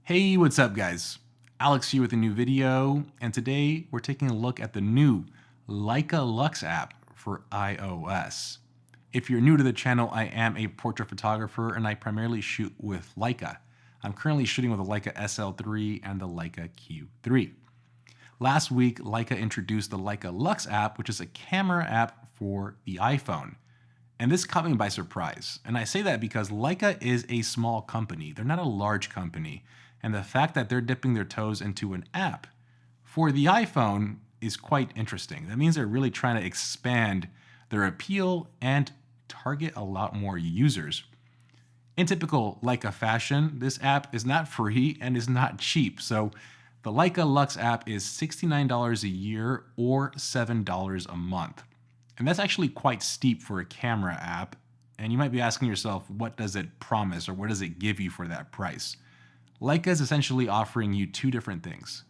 Hey, what's up guys? Alex here with a new video, and today we're taking a look at the new Leica Lux app for iOS. If you're new to the channel, I am a portrait photographer and I primarily shoot with Leica. I'm currently shooting with the Leica SL3 and the Leica Q3. Last week, Leica introduced the Leica Lux app, which is a camera app for the iPhone. And this caught me by surprise. And I say that because Leica is a small company. They're not a large company. And the fact that they're dipping their toes into an app for the iPhone is quite interesting. That means they're really trying to expand their appeal and target a lot more users. In typical Leica fashion, this app is not free and is not cheap. So the Leica Lux app is $69 a year or $7 a month. And that's actually quite steep for a camera app. And you might be asking yourself, what does it promise or what does it give you for that price? Leica is essentially offering you two different things.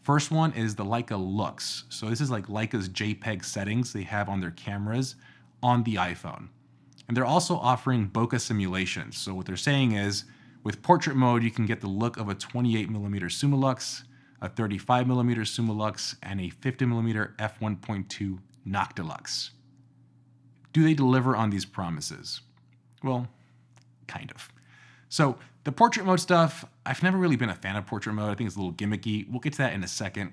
First one is the Leica Lux. So this is like Leica's JPEG settings they have on their cameras on the iPhone. And they're also offering bokeh simulations. So what they're saying is, with portrait mode, you can get the look of a 28mm Summilux, a 35mm Summilux, and a 50mm f1.2 Noctilux. Do they deliver on these promises? Well, kind of. So the portrait mode stuff, I've never really been a fan of portrait mode. I think it's a little gimmicky. We'll get to that in a second.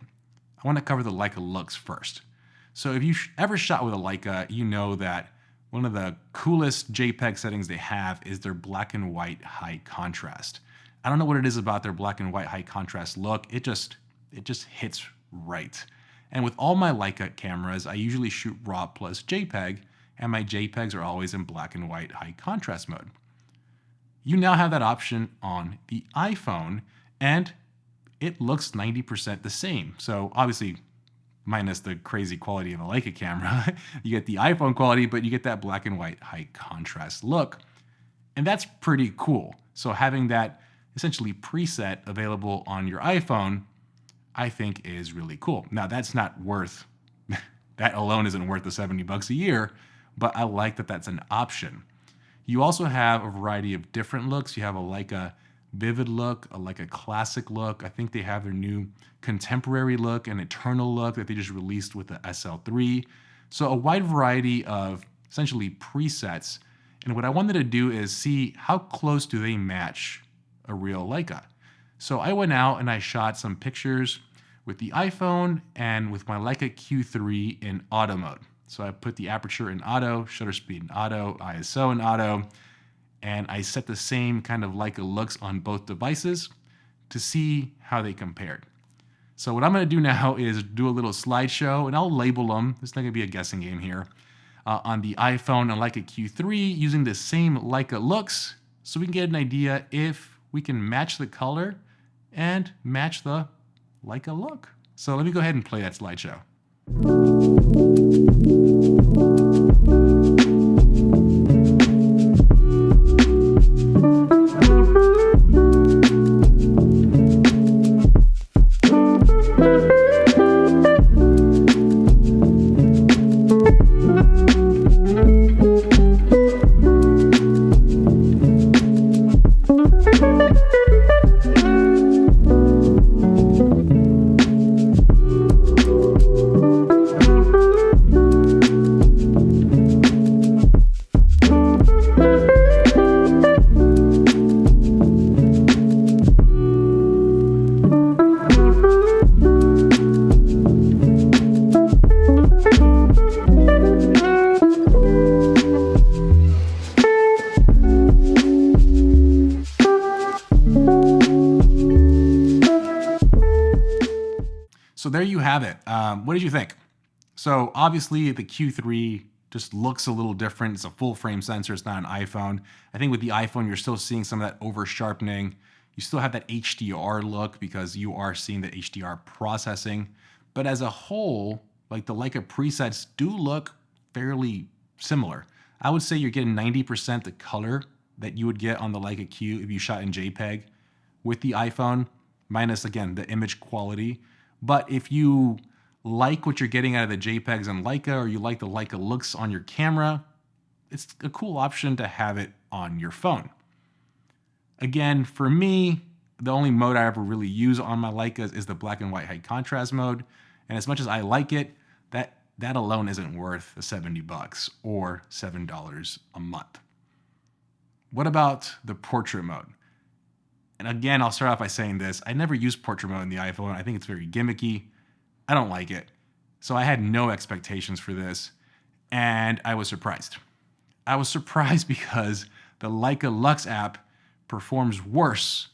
I want to cover the Leica Lux first. So if you've ever shot with a Leica, you know that one of the coolest JPEG settings they have is their black and white high contrast. I don't know what it is about their black and white high contrast look. It just hits right. And with all my Leica cameras, I usually shoot RAW plus JPEG, and my JPEGs are always in black and white high contrast mode. You now have that option on the iPhone, and it looks 90% the same. So obviously, minus the crazy quality of a Leica camera, you get the iPhone quality, but you get that black and white high contrast look. And that's pretty cool. So having that essentially preset available on your iPhone, I think is really cool. Now that's not worth, that alone isn't worth the $70 a year, but I like that that's an option. You also have a variety of different looks. You have a Leica Vivid look, a Leica Classic look. I think they have their new Contemporary look and Eternal look that they just released with the SL3. So a wide variety of essentially presets. And what I wanted to do is see how close do they match a real Leica. So I went out and I shot some pictures with the iPhone and with my Leica Q3 in auto mode. So I put the aperture in auto, shutter speed in auto, ISO in auto, and I set the same kind of Leica looks on both devices to see how they compared. So what I'm going to do now is do a little slideshow, and I'll label them. It's not going to be a guessing game here. On the iPhone and Leica Q3 using the same Leica looks, so we can get an idea if we can match the color and match the Leica look. So let me go ahead and play that slideshow. So there you have it. What did you think? So obviously the Q3 just looks a little different. It's a full frame sensor. It's not an iPhone. I think with the iPhone, you're still seeing some of that over sharpening. You still have that HDR look because you are seeing the HDR processing. But as a whole, like the Leica presets do look fairly similar. I would say you're getting 90% the color that you would get on the Leica Q if you shot in JPEG with the iPhone, minus again, the image quality. But if you like what you're getting out of the JPEGs on Leica, or you like the Leica looks on your camera, it's a cool option to have it on your phone. Again, for me, the only mode I ever really use on my Leicas is the black and white high contrast mode. And as much as I like it, that alone isn't worth the $70 or $7 a month. What about the portrait mode? And again, I'll start off by saying this. I never use portrait mode in the iPhone. I think it's very gimmicky. I don't like it. So I had no expectations for this, and I was surprised. I was surprised because the Leica Lux app performs worse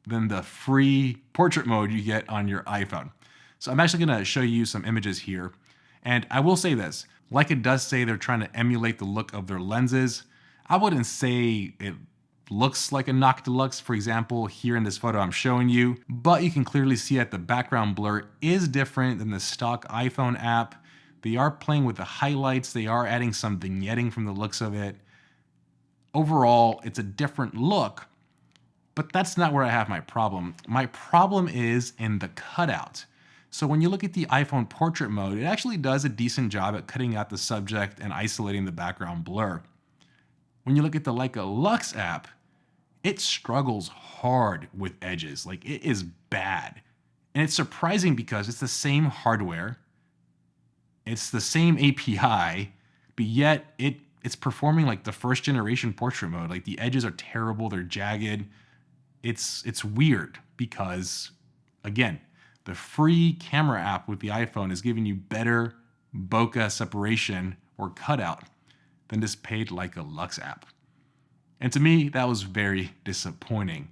than the free portrait mode you get on your iPhone. So I'm actually going to show you some images here. And I will say this, Leica does say they're trying to emulate the look of their lenses. I wouldn't say it looks like a Noctilux, for example, here in this photo I'm showing you, but you can clearly see that the background blur is different than the stock iPhone app. They are playing with the highlights, they are adding some vignetting from the looks of it. Overall, it's a different look, but that's not where I have my problem. My problem is in the cutout. So when you look at the iPhone portrait mode, it actually does a decent job at cutting out the subject and isolating the background blur. When you look at the Leica Lux app, it struggles hard with edges. Like, it is bad. And it's surprising because it's the same hardware, it's the same API, but yet it's performing like the first generation portrait mode. Like, the edges are terrible, they're jagged. It's weird because, again, the free camera app with the iPhone is giving you better bokeh separation or cutout than this paid Leica Lux app. And to me, that was very disappointing.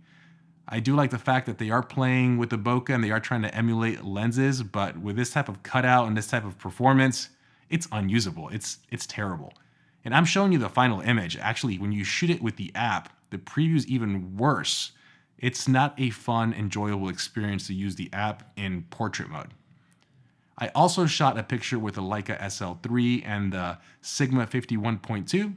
I do like the fact that they are playing with the bokeh and they are trying to emulate lenses, but with this type of cutout and this type of performance, it's unusable. It's terrible. And I'm showing you the final image. Actually, when you shoot it with the app, the preview is even worse. It's not a fun, enjoyable experience to use the app in portrait mode. I also shot a picture with the Leica SL3 and the Sigma 51.2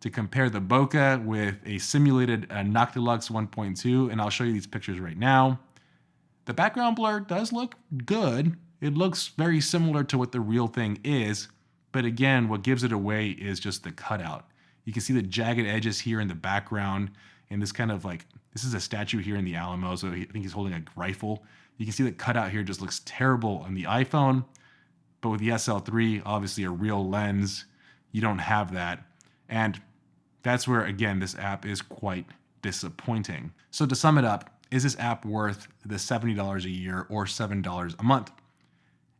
to compare the bokeh with a simulated Noctilux 1.2, and I'll show you these pictures right now. The background blur does look good. It looks very similar to what the real thing is, but again, what gives it away is just the cutout. You can see the jagged edges here in the background, and this kind of like, this is a statue here in the Alamo, so I think he's holding a rifle. You can see the cutout here just looks terrible on the iPhone, but with the SL3, obviously a real lens, you don't have that. And that's where, again, this app is quite disappointing. So to sum it up, is this app worth the $70 a year or $7 a month?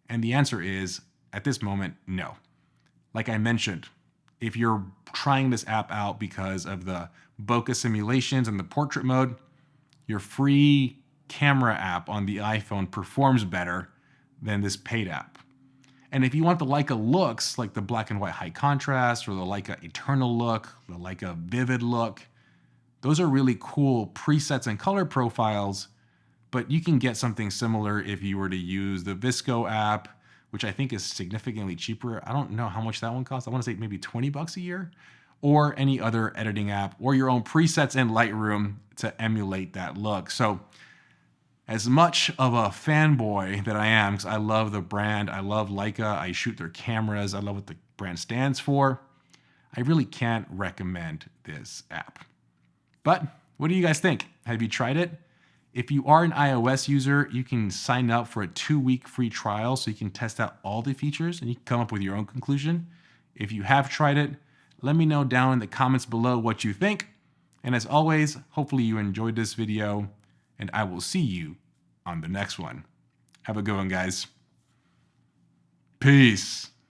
And the answer is, at this moment, no. Like I mentioned, if you're trying this app out because of the bokeh simulations and the portrait mode, your free camera app on the iPhone performs better than this paid app. And if you want the Leica looks, like the black and white high contrast or the Leica Eternal look, the Leica Vivid look, those are really cool presets and color profiles, but you can get something similar if you were to use the Visco app, which I think is significantly cheaper. I don't know how much that one costs. I want to say maybe $20 a year, or any other editing app, or your own presets in Lightroom to emulate that look. So as much of a fanboy that I am, because I love the brand, I love Leica, I shoot their cameras, I love what the brand stands for, I really can't recommend this app. But what do you guys think? Have you tried it? If you are an iOS user, you can sign up for a 2-week free trial so you can test out all the features and you can come up with your own conclusion. If you have tried it, let me know down in the comments below what you think. And as always, hopefully you enjoyed this video, and I will see you on the next one. Have a good one, guys. Peace.